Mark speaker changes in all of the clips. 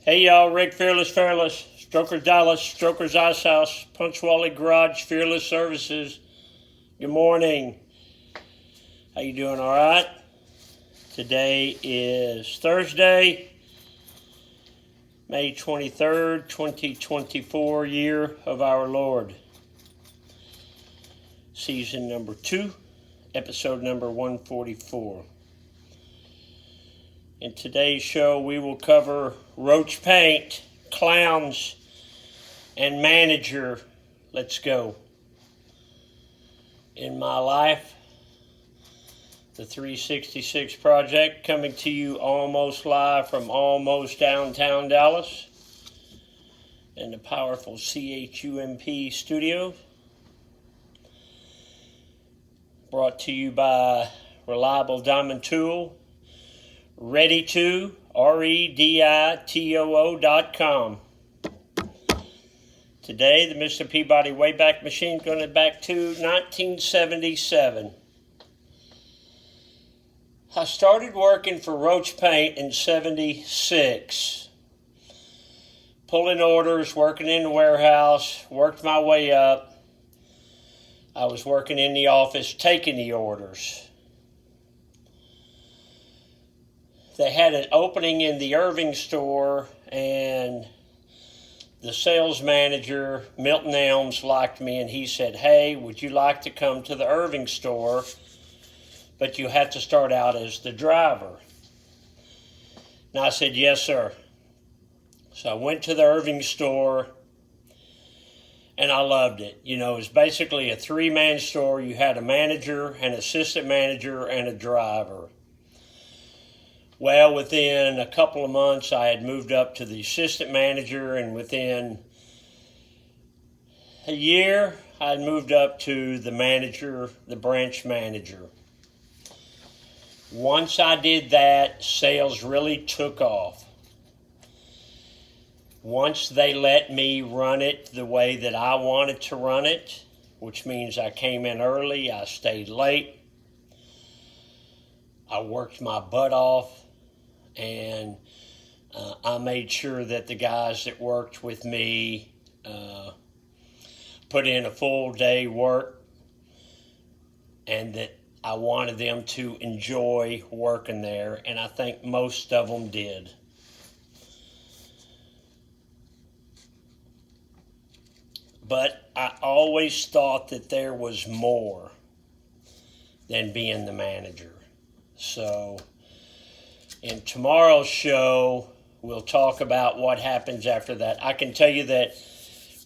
Speaker 1: Hey y'all, Rick Fearless, Strokers Dallas, Strokers Ice House, Punchwally Garage, Fearless Services. Good morning. How you doing? All right? Today is Thursday, May 23rd, 2024, year of our Lord. Season number 2, episode number 144. In today's show, we will cover Roach paint, clowns, and manager. Let's go. In my life, the 366 Project, coming to you almost live from almost downtown Dallas in the powerful CHUMP studios. Brought to you by Reliable Diamond Tool, REDITOO.com. Today, the Mr. Peabody Wayback Machine going back to 1977. I started working for Roach Paint in 76. Pulling orders, working in the warehouse, worked my way up. I was working in the office, taking the orders. They had an opening in the Irving store, and the sales manager, Milton Elms, liked me, and he said, "Hey, would you like to come to the Irving store? But you have to start out as the driver." And I said, "Yes, sir." So I went to the Irving store, and I loved it. You know, it was basically a three-man store. You had a manager, an assistant manager, and a driver. Well, within a couple of months, I had moved up to the assistant manager, and within a year, I had moved up to the manager, the branch manager. Once I did that, sales really took off. Once they let me run it the way that I wanted to run it, which means I came in early, I stayed late, I worked my butt off, and I made sure that the guys that worked with me put in a full day work, and that I wanted them to enjoy working there, and I think most of them did. But I always thought that there was more than being the manager. So in tomorrow's show, we'll talk about what happens after that. I can tell you that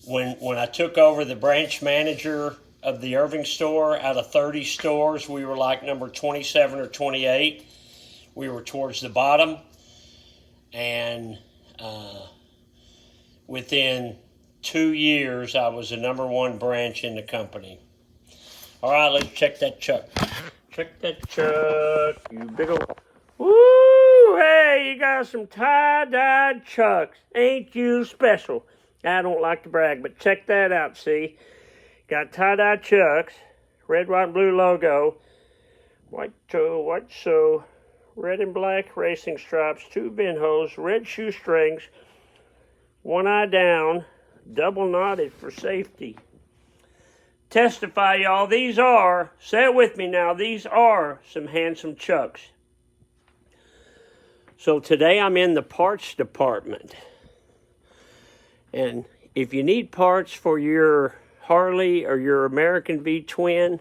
Speaker 1: when I took over the branch manager of the Irving store, out of 30 stores, we were like number 27 or 28. We were towards the bottom. And within 2 years, I was the number one branch in the company. All right, let's check that chuck. Check that chuck, you big old... Woo! Hey, you got some tie-dyed chucks. Ain't you special? I don't like to brag, but check that out, see? Got tie-dyed chucks, red, white, and blue logo, white toe, white sew, red and black racing stripes, 2 bend holes, red shoestrings, 1 eye down, double knotted for safety. Testify, y'all, these are, say it with me now, these are some handsome chucks. So today I'm in the parts department. And if you need parts for your Harley or your American V Twin,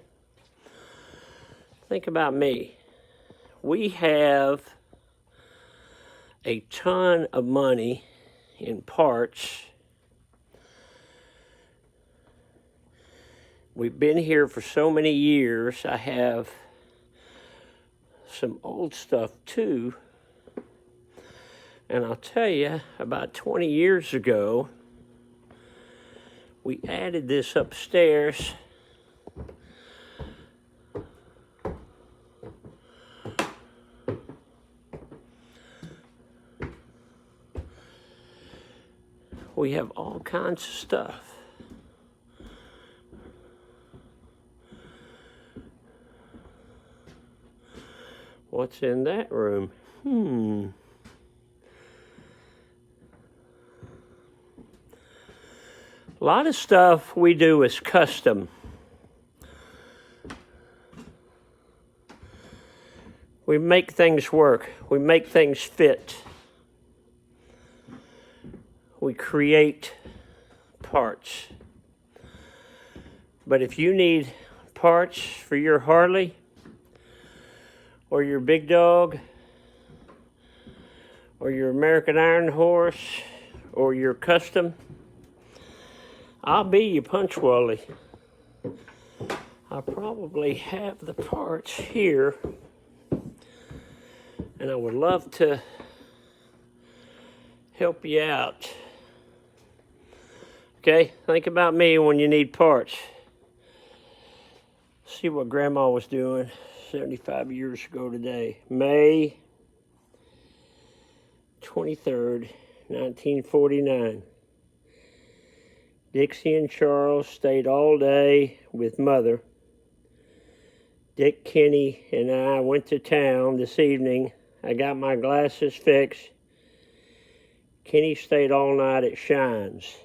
Speaker 1: think about me. We have a ton of money in parts. We've been here for so many years. I have some old stuff too. And I'll tell you, about 20 years ago, we added this upstairs. We have all kinds of stuff. What's in that room? A lot of stuff we do is custom. We make things work. We make things fit. We create parts. But if you need parts for your Harley or your Big Dog or your American Iron Horse or your custom, I'll be your punch wally. I probably have the parts here, and I would love to help you out. Okay, think about me when you need parts. See what Grandma was doing 75 years ago today. May 23rd, 1949. Dixie and Charles stayed all day with Mother. Dick, Kenny, and I went to town this evening. I got my glasses fixed. Kenny stayed all night at Shine's.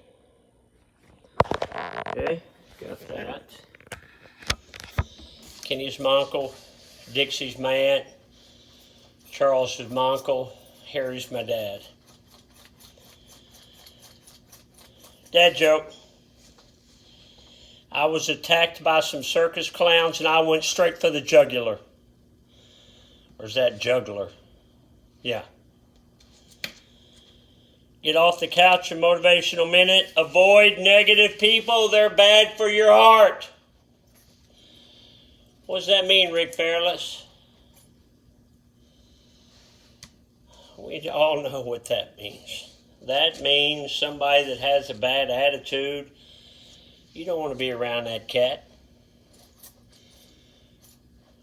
Speaker 1: Okay, got that. Kenny's my uncle, Dixie's my aunt, Charles is my uncle, Harry's my dad. Dad joke. I was attacked by some circus clowns and I went straight for the jugular. Or is that juggler? Yeah. Get off the couch, a motivational minute. Avoid negative people. They're bad for your heart. What does that mean, Rick Fairless? We all know what that means. That means somebody that has a bad attitude. You don't want to be around that cat.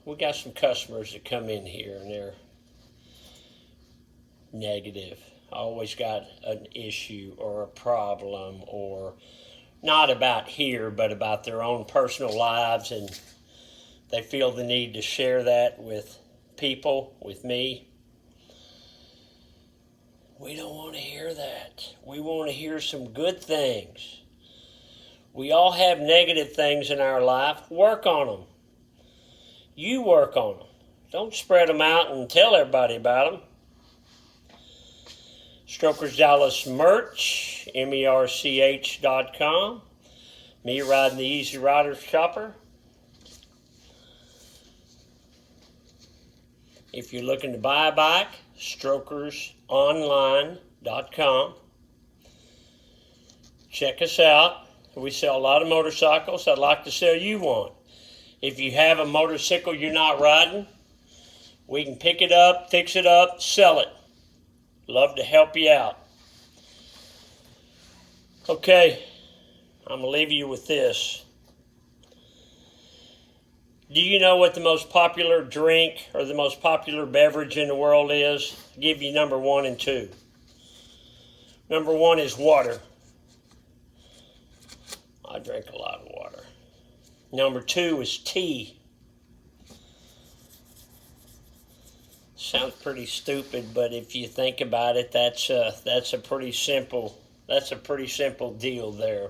Speaker 1: We got some customers that come in here and they're negative. Always got an issue or a problem, or not about here, but about their own personal lives, and they feel the need to share that with people, with me. We don't want to hear that. We want to hear some good things. We all have negative things in our life. Work on them. You work on them. Don't spread them out and tell everybody about them. Strokers Dallas merch, merch.com. Me riding the Easy Riders chopper. If you're looking to buy a bike, strokersonline.com. Check us out. We sell a lot of motorcycles. I'd like to sell you one. If you have a motorcycle you're not riding, we can pick it up, fix it up, sell it. Love to help you out. Okay, I'm going to leave you with this. Do you know what the most popular drink or the most popular beverage in the world is? I'll give you number 1 and 2. Number 1 is water. I drink a lot of water. Number 2 is tea. Sounds pretty stupid, but if you think about it, that's a pretty simple deal there.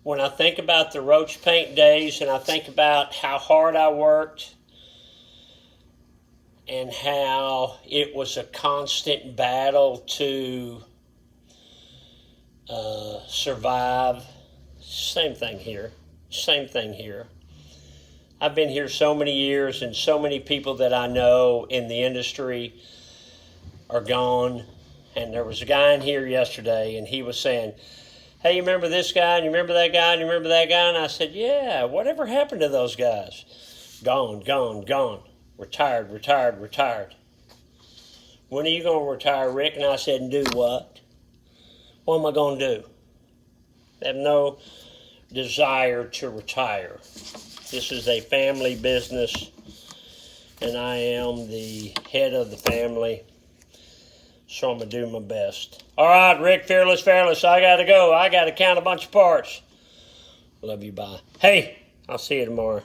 Speaker 1: When I think about the Roach paint days and I think about how hard I worked and how it was a constant battle to survive, same thing here. I've been here so many years, and so many people that I know in the industry are gone. And there was a guy in here yesterday, and he was saying, hey, you remember this guy, and you remember that guy, and you remember that guy? And I said, yeah, whatever happened to those guys? Gone. Retired. When are you going to retire, Rick? And I said, and do what? What am I going to do? I have no desire to retire. This is a family business, and I am the head of the family, so I'm going to do my best. All right, Rick, Fearless, I got to go. I got to count a bunch of parts. Love you, bye. Hey, I'll see you tomorrow.